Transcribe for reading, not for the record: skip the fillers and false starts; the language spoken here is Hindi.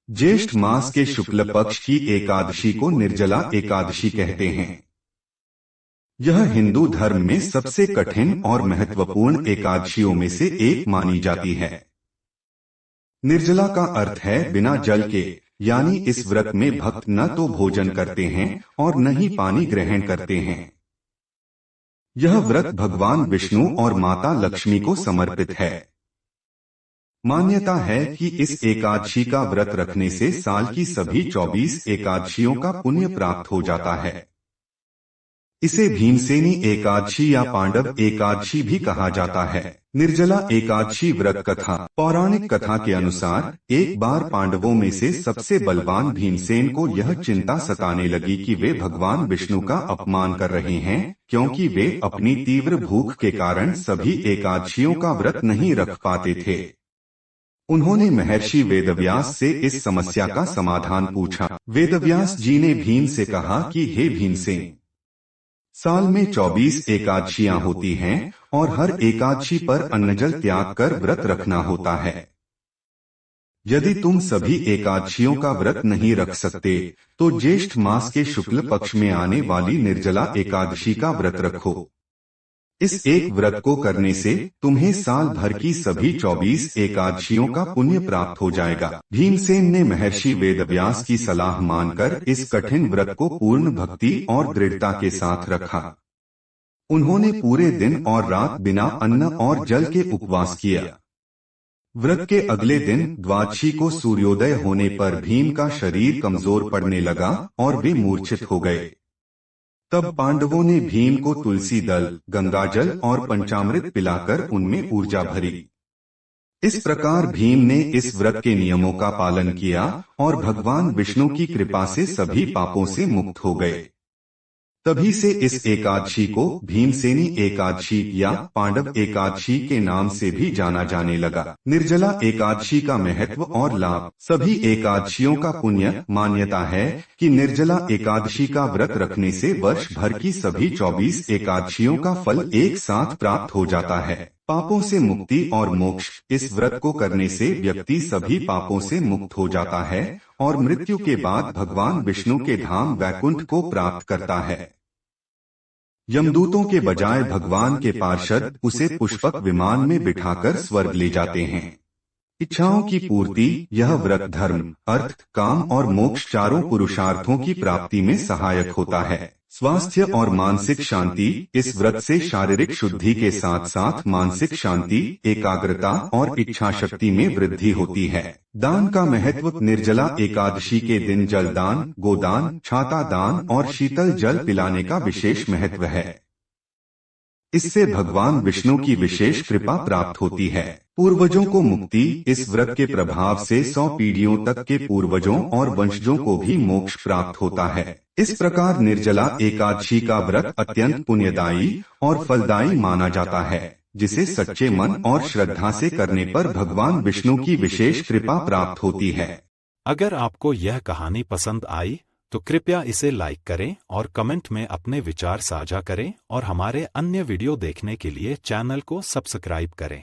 ज्येष्ठ मास के शुक्ल पक्ष की एकादशी को निर्जला एकादशी कहते हैं। यह हिंदू धर्म में सबसे कठिन और महत्वपूर्ण एकादशियों में से एक मानी जाती है। निर्जला का अर्थ है बिना जल के, यानी इस व्रत में भक्त न तो भोजन करते हैं और न ही पानी ग्रहण करते हैं। यह व्रत भगवान विष्णु और माता लक्ष्मी को समर्पित है। मान्यता है कि इस एकादशी का व्रत रखने से साल की सभी 24 एकादशियों का पुण्य प्राप्त हो जाता है। इसे भीमसेनी एकादशी या पांडव एकादशी भी कहा जाता है। निर्जला एकादशी व्रत कथा। पौराणिक कथा के अनुसार एक बार पांडवों में से सबसे बलवान भीमसेन को यह चिंता सताने लगी कि वे भगवान विष्णु का अपमान कर रहे हैं, क्योंकि वे अपनी तीव्र भूख के कारण सभी एकादशियों का व्रत नहीं रख पाते थे। उन्होंने महर्षि वेदव्यास से इस समस्या का समाधान पूछा। वेदव्यास जी ने भीम से कहा कि हे भीमसेन, साल में 24 एकादशियां होती हैं और हर एकादशी पर अन्नजल त्याग कर व्रत रखना होता है। यदि तुम सभी एकादशियों का व्रत नहीं रख सकते तो ज्येष्ठ मास के शुक्ल पक्ष में आने वाली निर्जला एकादशी का व्रत रखो। इस एक व्रत को करने से तुम्हें साल भर की सभी 24 एकादशियों का पुण्य प्राप्त हो जाएगा। भीमसेन ने महर्षि वेदव्यास की सलाह मानकर इस कठिन व्रत को पूर्ण भक्ति और दृढ़ता के साथ रखा। उन्होंने पूरे दिन और रात बिना अन्न और जल के उपवास किया। व्रत के अगले दिन द्वादशी को सूर्योदय होने पर भीम का शरीर कमजोर पड़ने लगा और वे मूर्छित हो गए। तब पांडवों ने भीम को तुलसी दल, गंगाजल और पंचामृत पिलाकर उनमें ऊर्जा भरी। इस प्रकार भीम ने इस व्रत के नियमों का पालन किया और भगवान विष्णु की कृपा से सभी पापों से मुक्त हो गए। तभी से इस एकादशी को भीमसेनी एकादशी या पांडव एकादशी के नाम से भी जाना जाने लगा। निर्जला एकादशी का महत्व और लाभ। सभी एकादशियों का पुण्य। मान्यता है कि निर्जला एकादशी का व्रत रखने से वर्ष भर की सभी 24 एकादशियों का फल एक साथ प्राप्त हो जाता है। पापों से मुक्ति और मोक्ष। इस व्रत को करने से व्यक्ति सभी पापों से मुक्त हो जाता है और मृत्यु के बाद भगवान विष्णु के धाम वैकुंठ को प्राप्त करता है। यमदूतों के बजाय भगवान के पार्षद उसे पुष्पक विमान में बिठाकर स्वर्ग ले जाते हैं। इच्छाओं की पूर्ति। यह व्रत धर्म, अर्थ, काम और मोक्ष चारों पुरुषार्थों की प्राप्ति में सहायक होता है। स्वास्थ्य और मानसिक शांति। इस व्रत से शारीरिक शुद्धि के साथ साथ मानसिक शांति, एकाग्रता और इच्छा शक्ति में वृद्धि होती है। दान का महत्व। निर्जला एकादशी के दिन जल दान, गोदान, छाता दान और शीतल जल पिलाने का विशेष महत्व है। इससे भगवान विष्णु की विशेष कृपा प्राप्त होती है। पूर्वजों को मुक्ति। इस व्रत के प्रभाव से 100 पीढ़ियों तक के पूर्वजों और वंशजों को भी मोक्ष प्राप्त होता है। इस प्रकार निर्जला एकादशी का व्रत अत्यंत पुण्यदायी और फलदायी माना जाता है, जिसे सच्चे मन और श्रद्धा से करने पर भगवान विष्णु की विशेष कृपा प्राप्त होती है। अगर आपको यह कहानी पसंद आई तो कृपया इसे लाइक करें और कमेंट में अपने विचार साझा करें और हमारे अन्य वीडियो देखने के लिए चैनल को सब्सक्राइब करें।